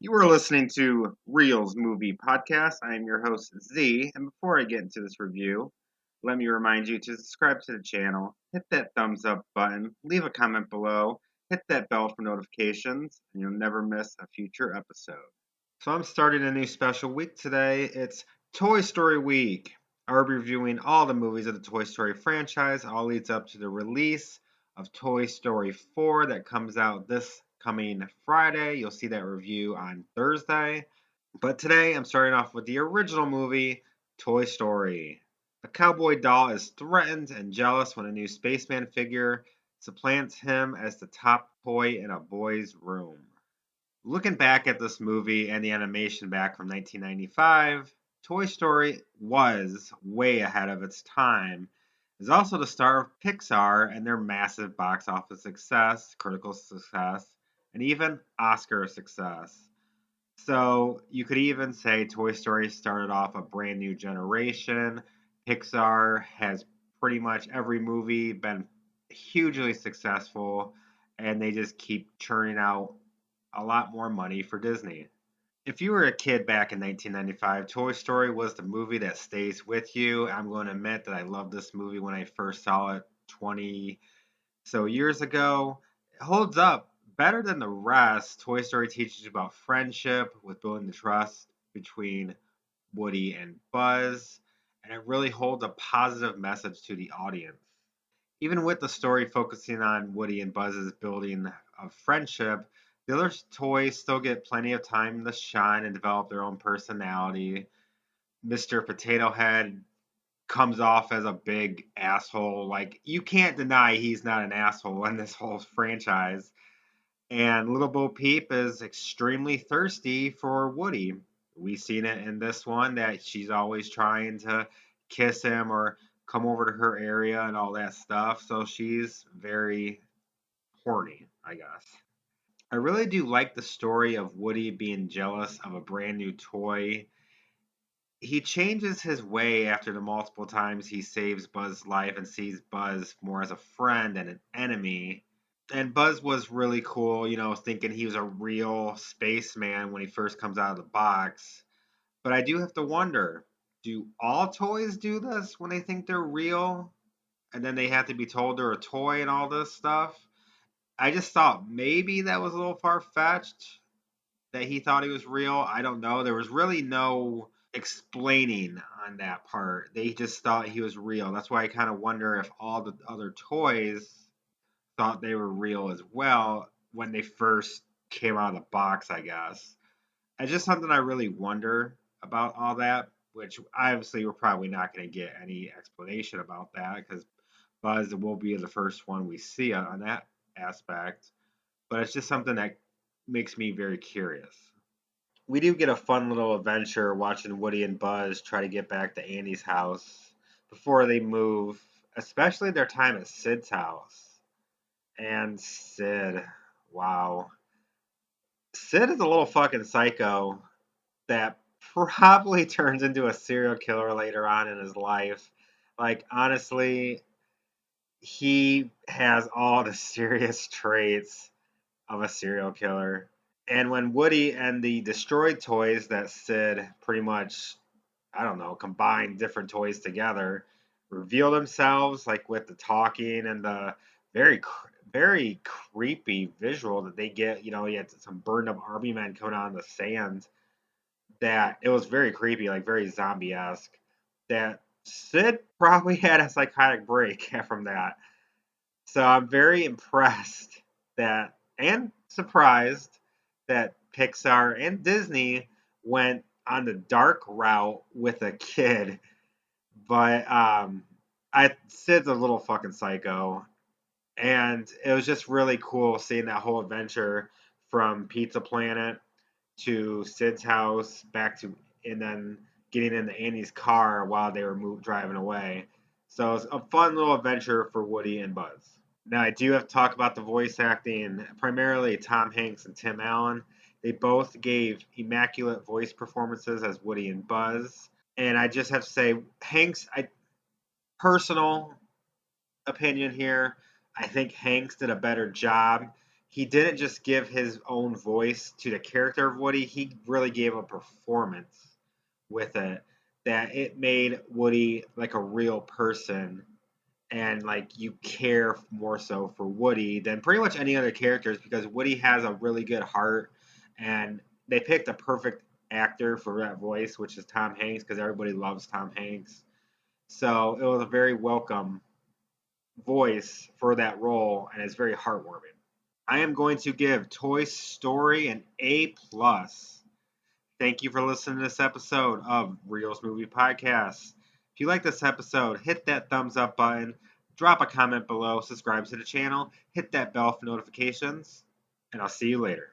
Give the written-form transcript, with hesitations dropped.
You are listening to Reels Movie Podcast. I am your host, Z, and before I get into this review, let me remind you to subscribe to the channel, hit that thumbs up button, leave a comment below, hit that bell for notifications, and you'll never miss a future episode. So I'm starting a new special week today. It's Toy Story Week. I'll be reviewing all the movies of the Toy Story franchise. All leads up to the release of Toy Story 4 that comes out this coming Friday. You'll see that review on Thursday. But today I'm starting off with the original movie, Toy Story. A cowboy doll is threatened and jealous when a new spaceman figure supplants him as the top toy in a boy's room. Looking back at this movie and the animation back from 1995, Toy Story was way ahead of its time. It's also the start of Pixar and their massive box office success, critical success, and even Oscar success. So you could even say Toy Story started off a brand new generation. Pixar has pretty much every movie been hugely successful, and they just keep churning out a lot more money for Disney. If you were a kid back in 1995, Toy Story was the movie that stays with you. I'm going to admit that I loved this movie when I first saw it 20 so years ago. It holds up better than the rest. Toy Story teaches you about friendship with building the trust between Woody and Buzz, and it really holds a positive message to the audience. Even with the story focusing on Woody and Buzz's building of friendship, the other toys still get plenty of time to shine and develop their own personality. Mr. Potato Head comes off as a big asshole. Like, you can't deny he's not an asshole in this whole franchise. And Little Bo Peep is extremely thirsty for Woody. We've seen it in this one that she's always trying to kiss him or come over to her area and all that stuff. So she's very horny, I guess. I really do like the story of Woody being jealous of a brand new toy. He changes his way after the multiple times he saves Buzz's life and sees Buzz more as a friend than an enemy. And Buzz was really cool, thinking he was a real spaceman when he first comes out of the box. But I do have to wonder, do all toys do this when they think they're real? And then they have to be told they're a toy and all this stuff? I just thought maybe that was a little far fetched that he thought he was real. I don't know. There was really no explaining on that part. They just thought he was real. That's why I kind of wonder if all the other toys thought they were real as well when they first came out of the box, I guess. It's just something I really wonder about all that, which obviously we're probably not going to get any explanation about that because Buzz will be the first one we see on that aspect. But it's just something that makes me very curious. We do get a fun little adventure watching Woody and Buzz try to get back to Andy's house before they move, especially their time at Sid's house. And Sid, wow. Sid is a little fucking psycho that probably turns into a serial killer later on in his life. Like, honestly, he has all the serious traits of a serial killer. And when Woody and the destroyed toys that Sid pretty much, I don't know, combined different toys together, reveal themselves, like with the talking and the very, very creepy visual that they get. You had some burned up army men coming out of the sand. That it was very creepy, like very zombie esque. That Sid probably had a psychotic break from that. So I'm very impressed that and surprised that Pixar and Disney went on the dark route with a kid. But I Sid's a little fucking psycho. And it was just really cool seeing that whole adventure from Pizza Planet to Sid's house back to and then getting into Annie's car while they were driving away. So it was a fun little adventure for Woody and Buzz. Now, I do have to talk about the voice acting, primarily Tom Hanks and Tim Allen. They both gave immaculate voice performances as Woody and Buzz. And I just have to say, Hanks, personal opinion here, I think Hanks did a better job. he didn't just give his own voice to the character of Woody, he really gave a performance with it that it made Woody like a real person, and like you care more so for Woody than pretty much any other characters because Woody has a really good heart, and they picked a perfect actor for that voice, which is Tom Hanks, because everybody loves Tom Hanks. So it was a very welcome voice for that role, and it's very heartwarming. I am going to give Toy Story an A plus. Thank you for listening to this episode of Rios Movie Podcast. If you like this episode, hit that thumbs up button, drop a comment below, subscribe to the channel, hit that bell for notifications, and I'll see you later.